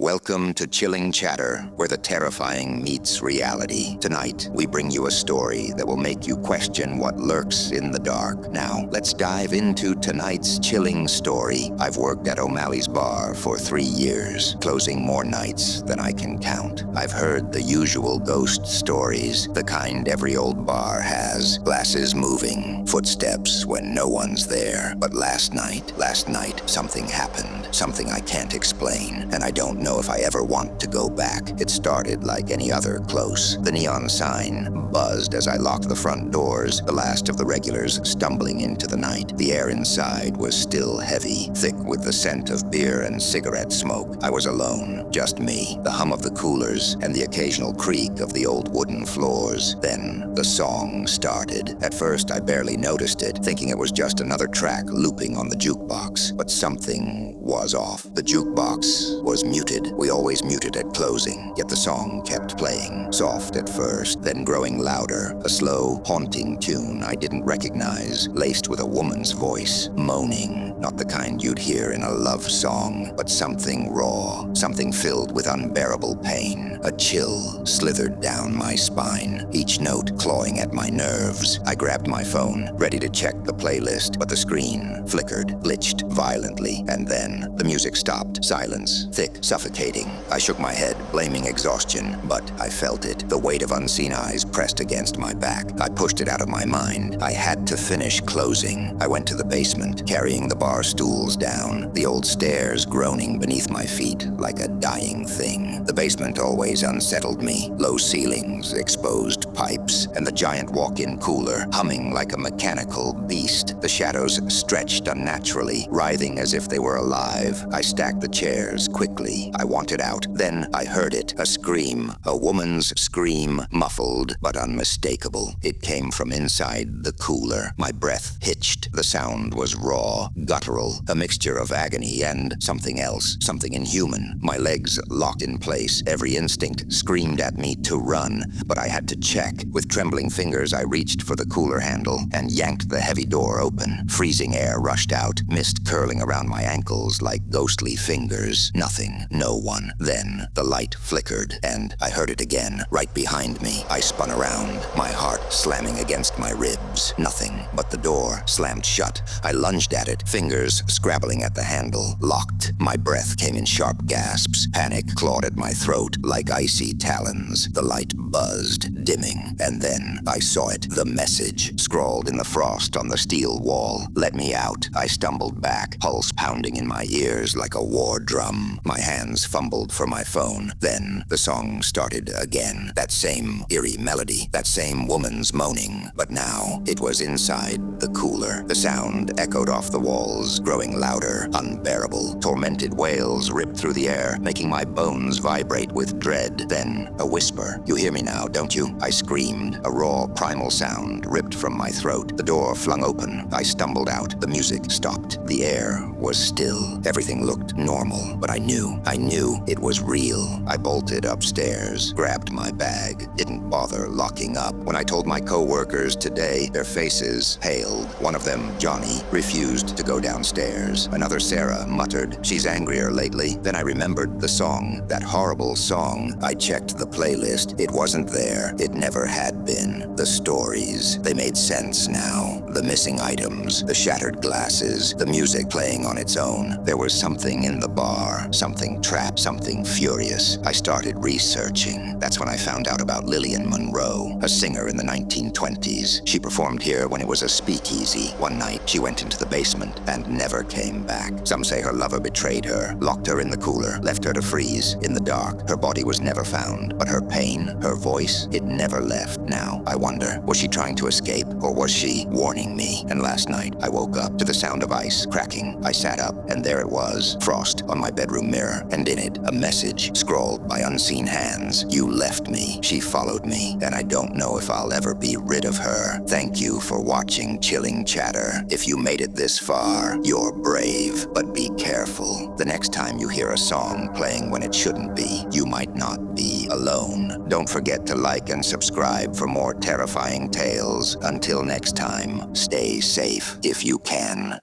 Welcome to Chilling Chatter, where the terrifying meets reality. Tonight, we bring you a story that will make you question what lurks in the dark. Now, let's dive into tonight's chilling story. I've worked at O'Malley's Bar for 3 years, closing more nights than I can count. I've heard the usual ghost stories, the kind every old bar has. Glasses moving, footsteps when no one's there. But last night, something happened. Something I can't explain, and I don't know if I ever want to go back. It started like any other close. The neon sign buzzed as I locked the front doors, the last of the regulars stumbling into the night. The air inside was still heavy, thick with the scent of beer and cigarette smoke. I was alone, just me, the hum of the coolers, and the occasional creak of the old wooden floors. Then the song started. At first, I barely noticed it, thinking it was just another track looping on the jukebox. But something was off. The jukebox was muted. We always muted at closing, yet the song kept playing, soft at first, then growing louder. A slow, haunting tune I didn't recognize, laced with a woman's voice, moaning, not the kind you'd hear in a love song, but something raw, something filled with unbearable pain. A chill slithered down my spine, each note clawing at my nerves. I grabbed my phone, ready to check the playlist, but the screen flickered, glitched violently, and then the music stopped. Silence, thick, suffocating. I shook my head, blaming exhaustion, but I felt it. The weight of unseen eyes pressed against my back. I pushed it out of my mind. I had to finish closing. I went to the basement, carrying the bar stools down, the old stairs groaning beneath my feet like a dying thing. The basement always unsettled me. Low ceilings, exposed pipes, and the giant walk-in cooler humming like a mechanical beast. The shadows stretched unnaturally, writhing as if they were alive. I stacked the chairs quickly. I wanted out. Then I heard it. A scream. A woman's scream, muffled but unmistakable. It came from inside the cooler. My breath hitched. The sound was raw, guttural, a mixture of agony and something else, something inhuman. My legs locked in place. Every instinct screamed at me to run, but I had to check. With trembling fingers, I reached for the cooler handle and yanked the heavy door open. Freezing air rushed out, mist curling around my ankles like ghostly fingers. Nothing, no one. Then the light flickered, and I heard it again, right behind me. I spun around, my heart slamming against my ribs. Nothing, but the door slammed shut. I lunged at it, fingers scrabbling at the handle, locked. My breath came in sharp gasps. Panic clawed at my throat like icy talons. The light buzzed, dimming, and then I saw it. The message, scrawled in the frost on the steel wall. Let me out. I stumbled back, pulse pounding in my ears like a war drum. My hands fumbled for my phone. Then the song started again. That same eerie melody, that same woman's moaning. But now it was inside the cooler. The sound echoed off the walls, growing louder, unbearable. Tormented wails ripped through the air, making my bones vibrate with dread. Then a whisper. You hear me now, don't you? I screamed. A raw, primal sound ripped from my throat. The door flung open. I stumbled out. The music stopped. The air was still. Everything looked normal, but I knew it was real. I bolted upstairs, grabbed my bag, didn't bother locking up. When I told my co-workers today, their faces paled. One of them, Johnny, refused to go downstairs. Another, Sarah, muttered, she's angrier lately. Then I remembered the song, that horrible song. I checked the playlist. It wasn't there. It never had been. The stories, they made sense now. The missing items, the shattered glasses, the music playing on its own. There was something in the bar, something trapped, something furious. I started researching. That's when I found out about Lillian Monroe, a singer in the 1920s. She performed here when it was a speakeasy. One night, she went into the basement and never came back. Some say her lover betrayed her, locked her in the cooler, left her to freeze in the dark. Her body was never found, but her pain, her voice, it never left. Now, I wonder, was she trying to escape, or was she warning me? And last night, I woke up to the sound of ice cracking. I sat up, and there it was, frost on my bedroom mirror, and in it, a message scrawled by unseen hands. You left me. She followed me, and I don't know if I'll ever be rid of her. Thank you for watching Chilling Chatter. If you made it this far, you're brave, but be careful. The next time you hear a song playing when it shouldn't be, you might not be alone. Don't forget to like and subscribe for more terrifying tales. Until next time, stay safe if you can.